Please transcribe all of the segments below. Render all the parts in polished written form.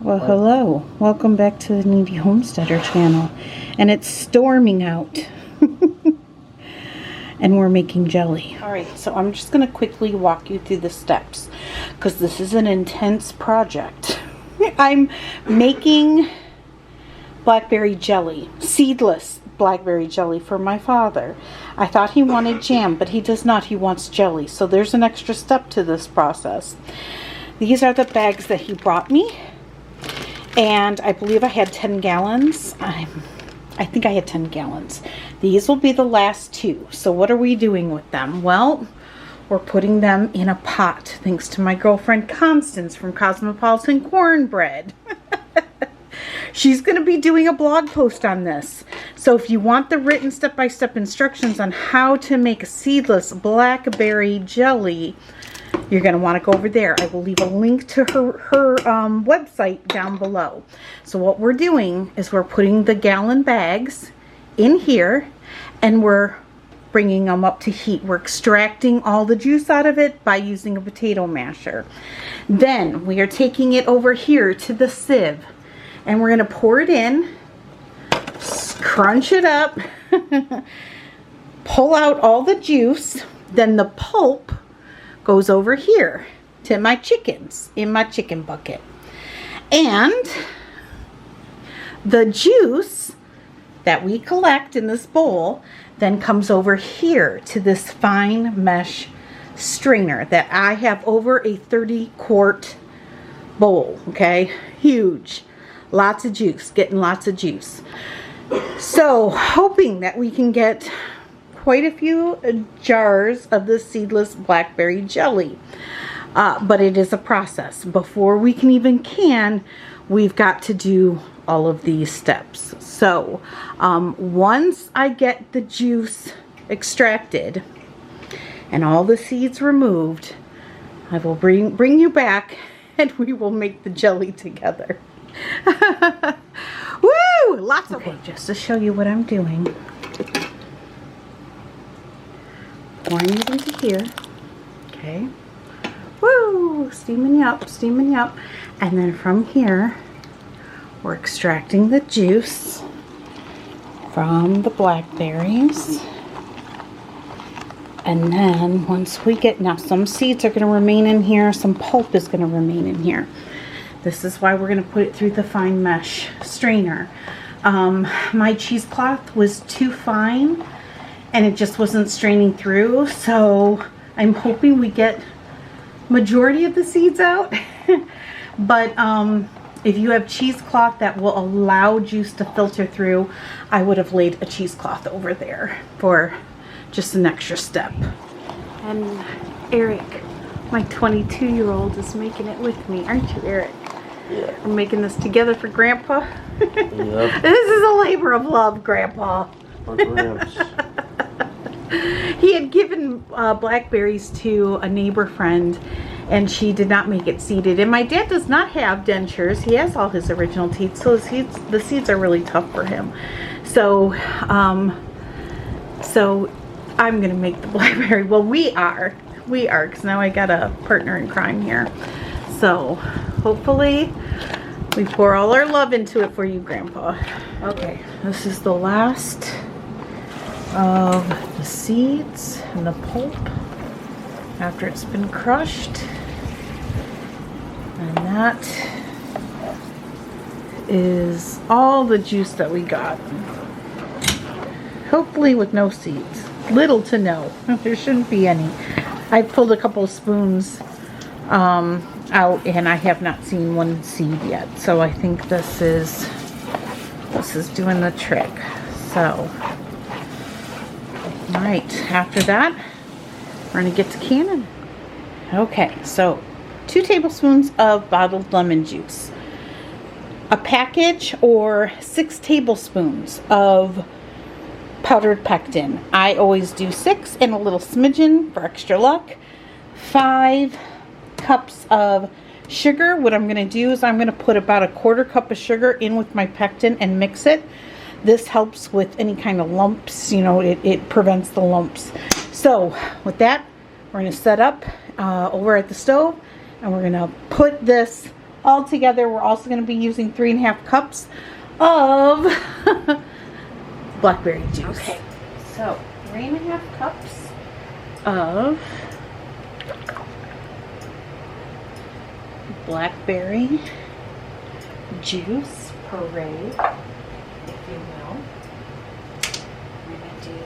Well, hello. Welcome back to the Kneady Homesteader channel. And it's storming out. And we're making jelly. Alright, so I'm just going to quickly walk you through the steps, because this is an intense project. I'm making blackberry jelly, seedless blackberry jelly for my father. I thought he wanted jam, but he does not. He wants jelly. So there's an extra step to this process. These are the bags that he brought me. And I believe I had 10 gallons. I think I had 10 gallons. These will be the last two. So what are we doing with them? Well, we're putting them in a pot, thanks to my girlfriend Constance from Cosmopolitan Cornbread. She's going to be doing a blog post on this. So if you want the written step-by-step instructions on how to make a seedless blackberry jelly, you're going to want to go over there. I will leave a link to her website down below. So what we're doing is we're putting the gallon bags in here and we're bringing them up to heat. We're extracting all the juice out of it by using a potato masher. Then we are taking it over here to the sieve and we're going to pour it in, crunch it up, pull out all the juice, then the pulp goes over here to my chickens in my chicken bucket. And the juice that we collect in this bowl then comes over here to this fine mesh strainer that I have over a 30-quart bowl, okay? Huge. Lots of juice, getting lots of juice. So, hoping that we can get quite a few jars of the seedless blackberry jelly. But it is a process. Before we can even we've got to do all of these steps. So once I get the juice extracted and all the seeds removed, I will bring you back and we will make the jelly together. Woo! Lots of fun. Just to show you what I'm doing. Pouring it into here. Okay. Woo! Steaming you up, steaming you up. And then from here, we're extracting the juice from the blackberries. And then once we get, now some seeds are going to remain in here, some pulp is going to remain in here. This is why we're going to put it through the fine mesh strainer. My cheesecloth was too fine and it just wasn't straining through, so I'm hoping we get majority of the seeds out. But if you have cheesecloth that will allow juice to filter through, I would have laid a cheesecloth over there for just an extra step. And Eric, my 22-year-old, is making it with me, aren't you, Eric? Yeah. We're making this together for Grandpa. Yep. This is a labor of love, Grandpa. For Gramps. He had given blackberries to a neighbor friend and she did not make it seeded. And my dad does not have dentures. He has all his original teeth, so the seeds are really tough for him. So, so I'm gonna make the blackberry. Well, we are, because now I got a partner in crime here. So hopefully we pour all our love into it for you, Grandpa. Okay, this is the last of the seeds and the pulp after it's been crushed. And that is all the juice that we got. Hopefully with no seeds. Little to no. There shouldn't be any. I pulled a couple of spoons out and I have not seen one seed yet. So I think this is doing the trick. So alright, after that we're going to get to canning. Okay, so 2 tablespoons of bottled lemon juice, a package or 6 tablespoons of powdered pectin. I always do 6 and a little smidgen for extra luck. 5 cups of sugar. What I'm going to do is I'm going to put about a 1/4 cup of sugar in with my pectin and mix it. This helps with any kind of lumps, you know, it prevents the lumps. So with that, we're going to set up over at the stove and we're going to put this all together, we're also going to be using 3.5 cups of blackberry juice. Okay, so 3.5 cups of blackberry juice, puree, if you will. I'm going to do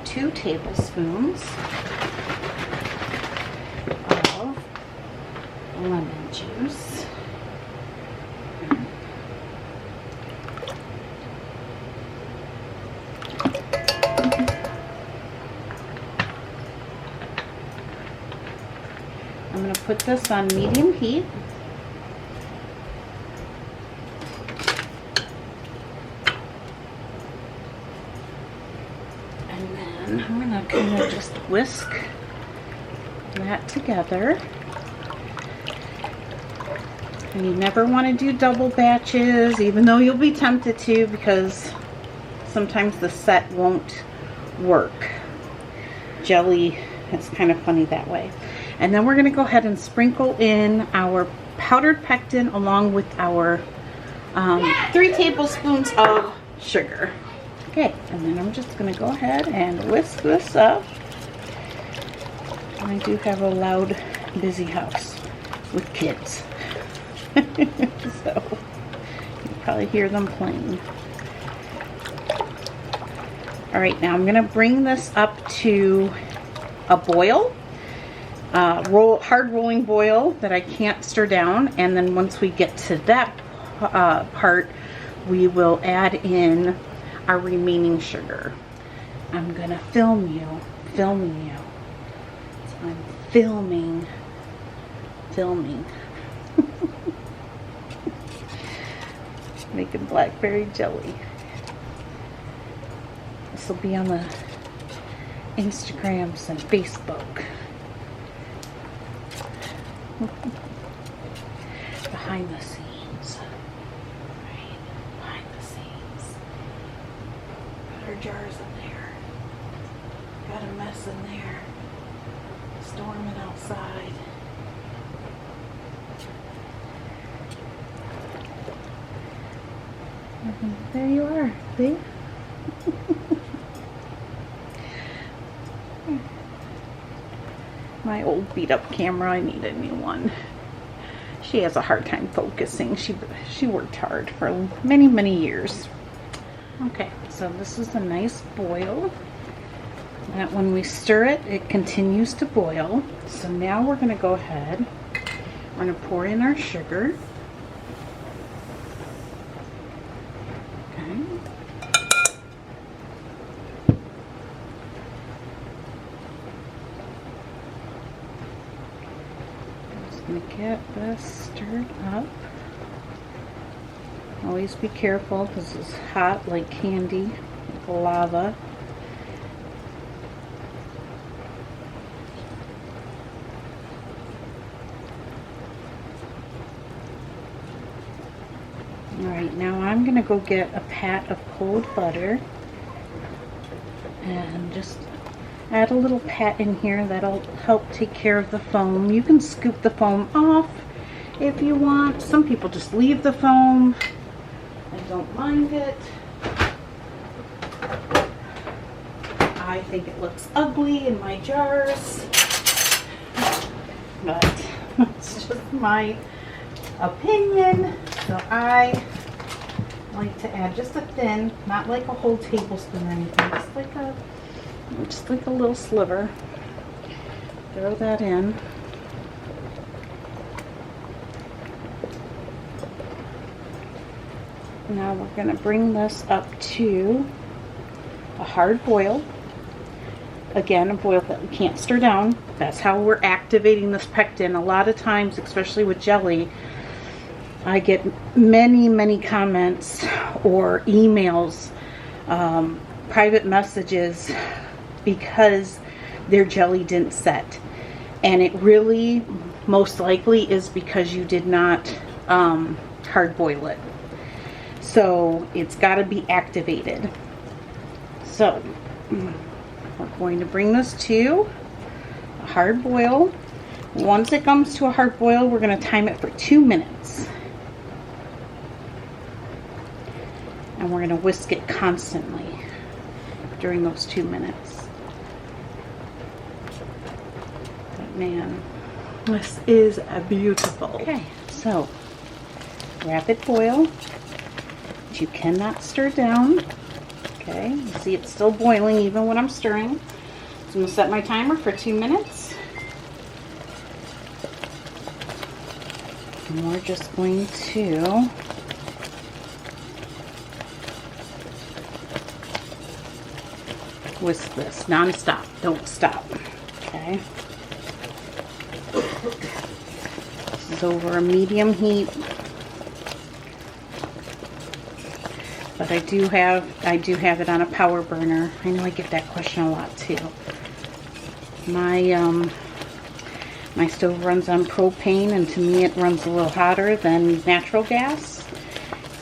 2 tablespoons of lemon juice. I'm going to put this on medium heat. And then I'm going to kind of just whisk that together. And you never want to do double batches, even though you'll be tempted to, because sometimes the set won't work. Jelly is kind of funny that way. And then we're going to go ahead and sprinkle in our powdered pectin along with our 3 tablespoons of sugar. Okay, and then I'm just going to go ahead and whisk this up. I do have a loud, busy house with kids. So you probably hear them playing. Alright, now I'm going to bring this up to a boil. Hard rolling boil that I can't stir down, and then once we get to that part, we will add in our remaining sugar. I'm gonna filming you. So I'm filming. Making blackberry jelly. This will be on the Instagrams and Facebook. Behind the scenes. Right? Behind the scenes. Got our jars in there. Got a mess in there. Storming outside. There you are. See? My old beat up camera, I need a new one. She has a hard time focusing. She worked hard for many years. Okay, so this is a nice boil. That when we stir it, it continues to boil. So now we're going to go ahead. We're going to pour in our sugar. Okay. Going to get this stirred up. Always be careful because it's hot like candy, like lava. Alright, now I'm going to go get a pat of cold butter and just add a little pat in here. That'll help take care of the foam. You can scoop the foam off if you want. Some people just leave the foam. I don't mind it. I think it looks ugly in my jars, but it's just my opinion. So I like to add just a thin, not like a whole tablespoon or anything, just like a little sliver. Throw that in. Now we're going to bring this up to a hard boil. Again, a boil that we can't stir down. That's how we're activating this pectin. A lot of times, especially with jelly, I get many comments or emails, private messages, because their jelly didn't set. And it really most likely is because you did not hard boil it. So it's got to be activated. So we're going to bring this to a hard boil. Once it comes to a hard boil, we're going to time it for 2 minutes. And we're going to whisk it constantly during those 2 minutes. But man, this is beautiful. Okay, so rapid boil. You cannot stir down. Okay, you see it's still boiling even when I'm stirring. So I'm going to set my timer for 2 minutes. And we're just going to whisk this non-stop. Don't stop. Okay. This is over a medium heat. But I do have it on a power burner. I know I get that question a lot too. My stove runs on propane, and to me it runs a little hotter than natural gas.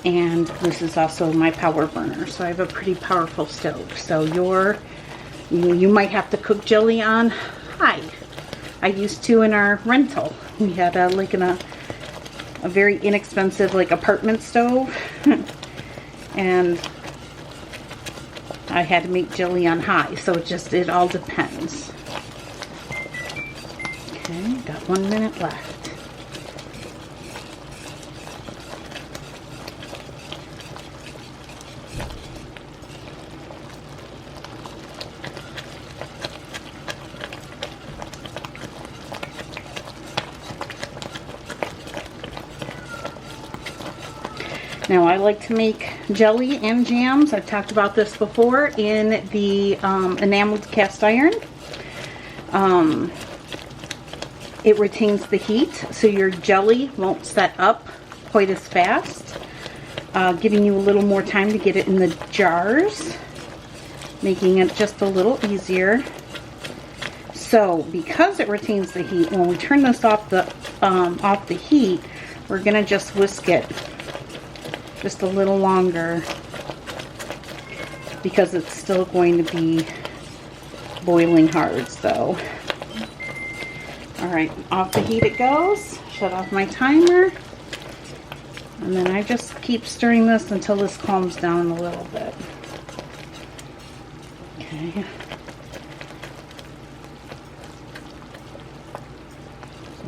And this is also my power burner, so I have a pretty powerful stove. So you might have to cook jelly on high. I used to in our rental. We had a very inexpensive apartment stove. And I had to make jelly on high, so it all depends. Okay, got 1 minute left. Now I like to make jelly and jams. I've talked about this before in the enameled cast iron. It retains the heat, so your jelly won't set up quite as fast, giving you a little more time to get it in the jars, making it just a little easier. So because it retains the heat, when we turn this off the heat, we're gonna just whisk it just a little longer because it's still going to be boiling hard. So, all right, off the heat it goes. Shut off my timer, and then I just keep stirring this until this calms down a little bit. Okay.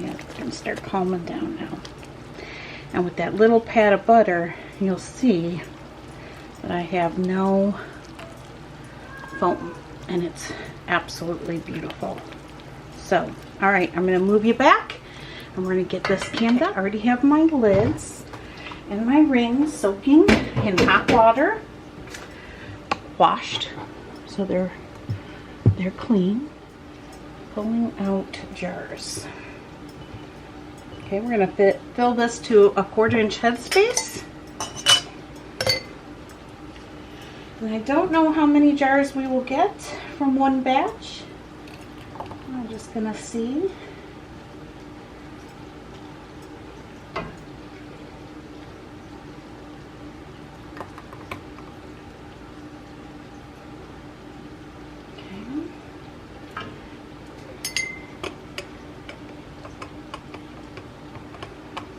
Yeah, it's gonna start calming down now. And with that little pat of butter, you'll see that I have no foam, and it's absolutely beautiful. So, all right, I'm going to move you back, and we're going to get this canned up. I already have my lids and my rings soaking in hot water, washed, so they're clean. Pulling out jars. Okay, we're going to fill this to a 1/4 inch headspace. And I don't know how many jars we will get from one batch. I'm just going to see.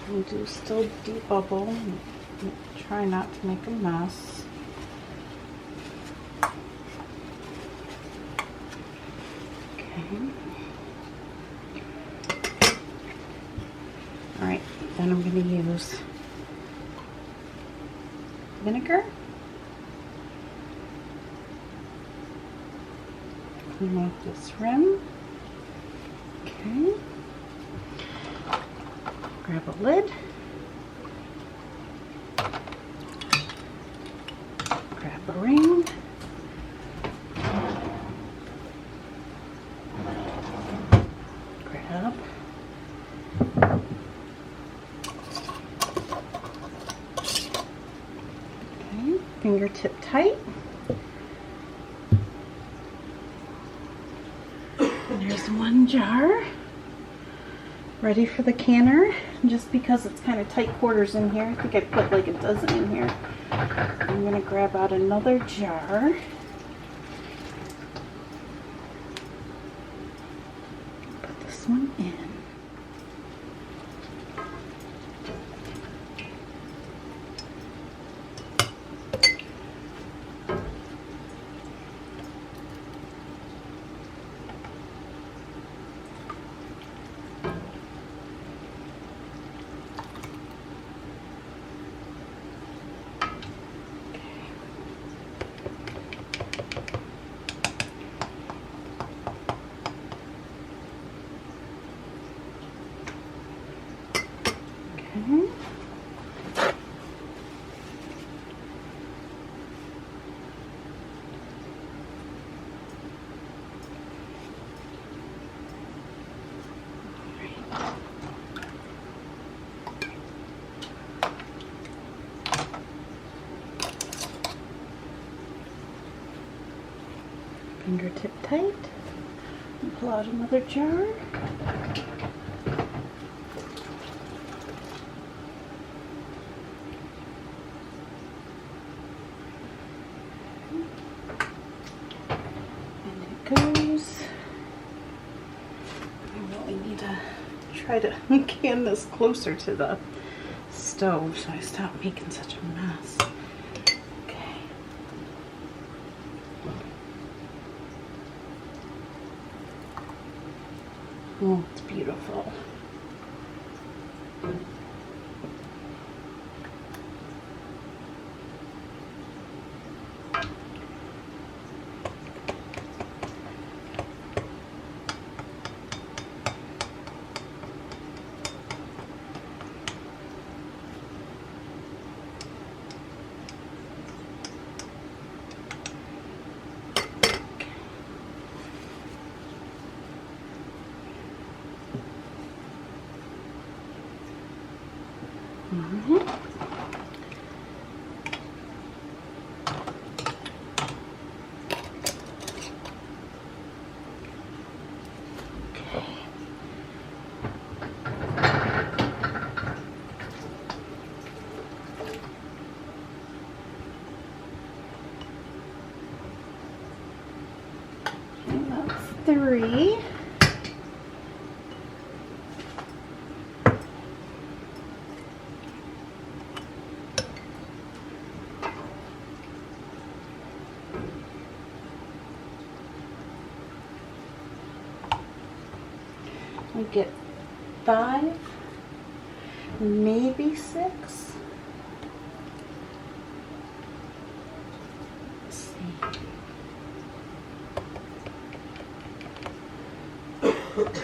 And do still debubble. Try not to make a mess. Okay. Alright, then I'm going to use vinegar. Clean off this rim. Okay. Grab a lid. Grab a ring. Grab. Okay, fingertip tight. And there's one jar. Ready for the canner. Just because it's kind of tight quarters in here, I think I put like a dozen in here. I'm going to grab out another jar. Put this one in. fingertip tight. And pull out another jar. And it goes. I really need to try to can this closer to the stove so I stop making such a mess. Okay. Oh, it's beautiful. That's 3. I get 5, maybe 6. Let's see. Okay.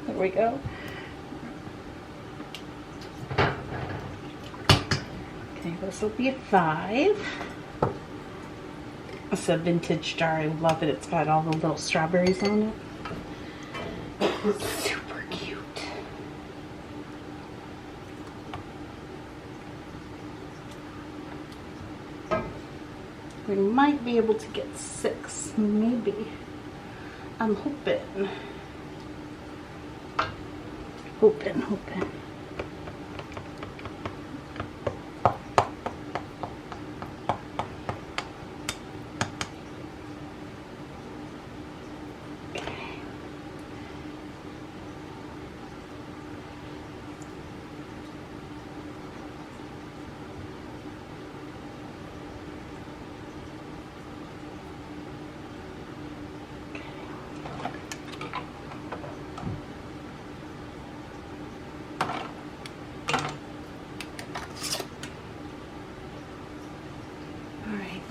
There we go. Okay, this will be a 5. It's a vintage jar. I love it. It's got all the little strawberries on it. It's super cute. We might be able to get 6, maybe. I'm hoping. Hoping.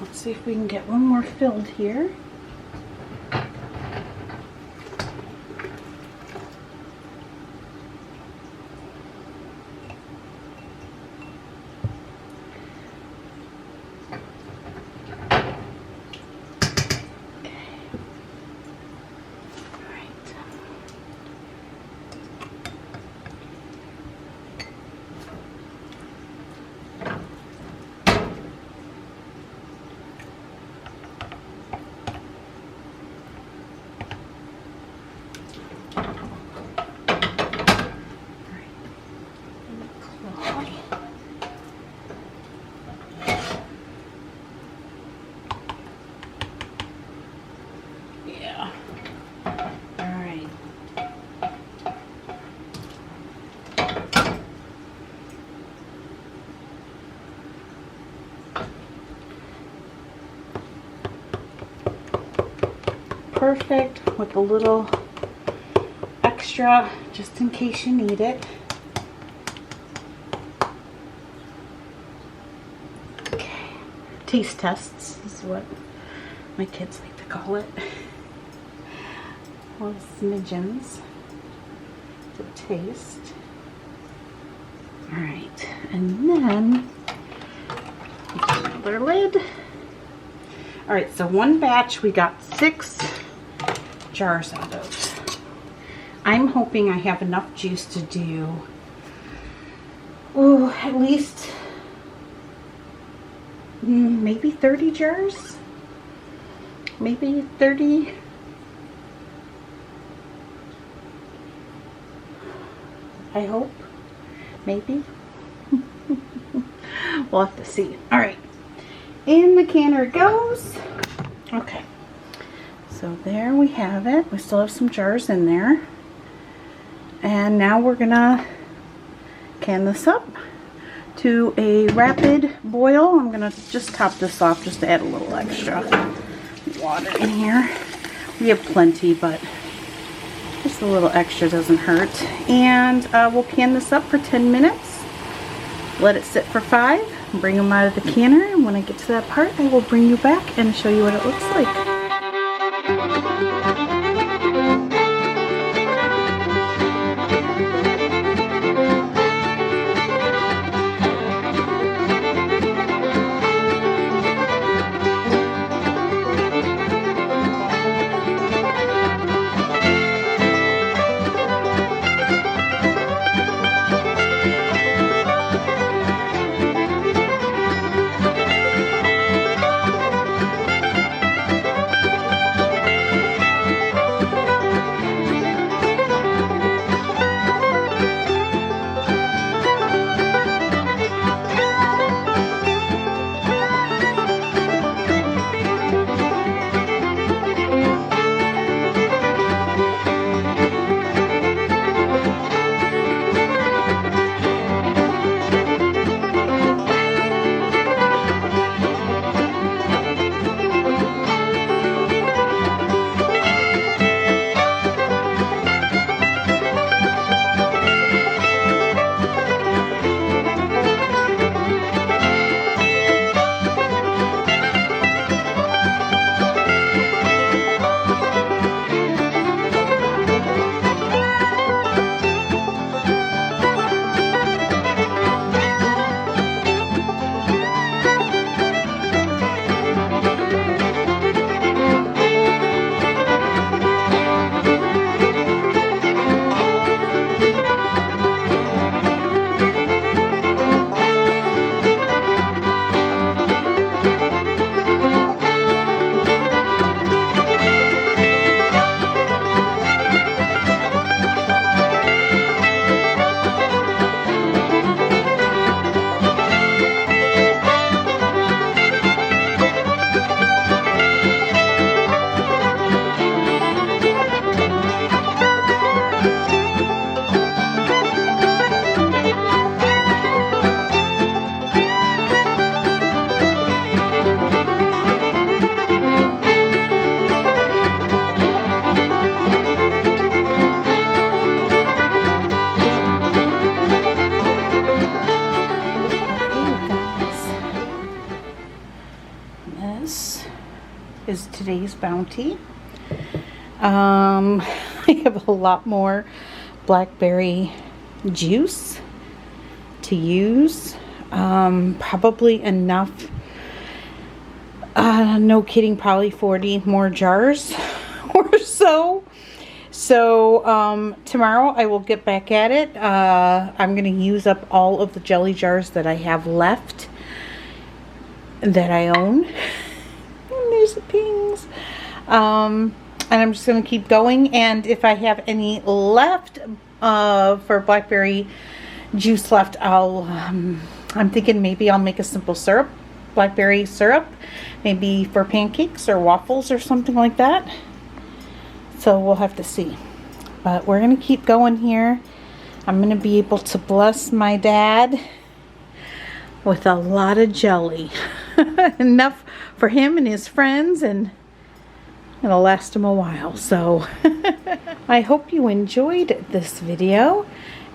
Let's see if we can get one more filled here. perfect with a little extra just in case you need it. Okay, taste tests is what my kids like to call it. Little smidgens to taste. Alright, and then another lid. Alright, so one batch we got 6 jars out of. I'm hoping I have enough juice to do, oh, at least maybe 30 jars? Maybe 30. I hope. Maybe. We'll have to see. Alright. In the canner it goes. Okay. So there we have it. We still have some jars in there. And now we're gonna can this up to a rapid boil. I'm gonna just top this off just to add a little extra water in here. We have plenty, but just a little extra doesn't hurt. And we'll can this up for 10 minutes. Let it sit for 5. Bring them out of the canner. And when I get to that part, I will bring you back and show you what it looks like. Is today's bounty. I have a lot more blackberry juice to use. Probably enough, no kidding, probably 40 more jars or so. So tomorrow I will get back at it. I'm going to use up all of the jelly jars that I have left that I own. There's the pings. And I'm just going to keep going, and if I have any left for blackberry juice left, I'm thinking maybe I'll make a simple syrup, blackberry syrup, maybe for pancakes or waffles or something like that. So we'll have to see, but we're going to keep going here. I'm going to be able to bless my dad with a lot of jelly. Enough for him and his friends, and It'll last them a while. So I hope you enjoyed this video.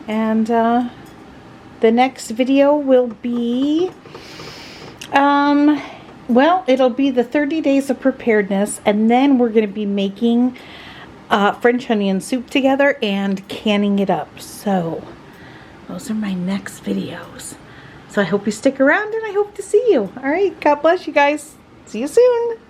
And the next video will be, well, it'll be the 30 days of preparedness. And then we're going to be making French onion soup together and canning it up. So those are my next videos. So I hope you stick around and I hope to see you. All right. God bless you guys. See you soon.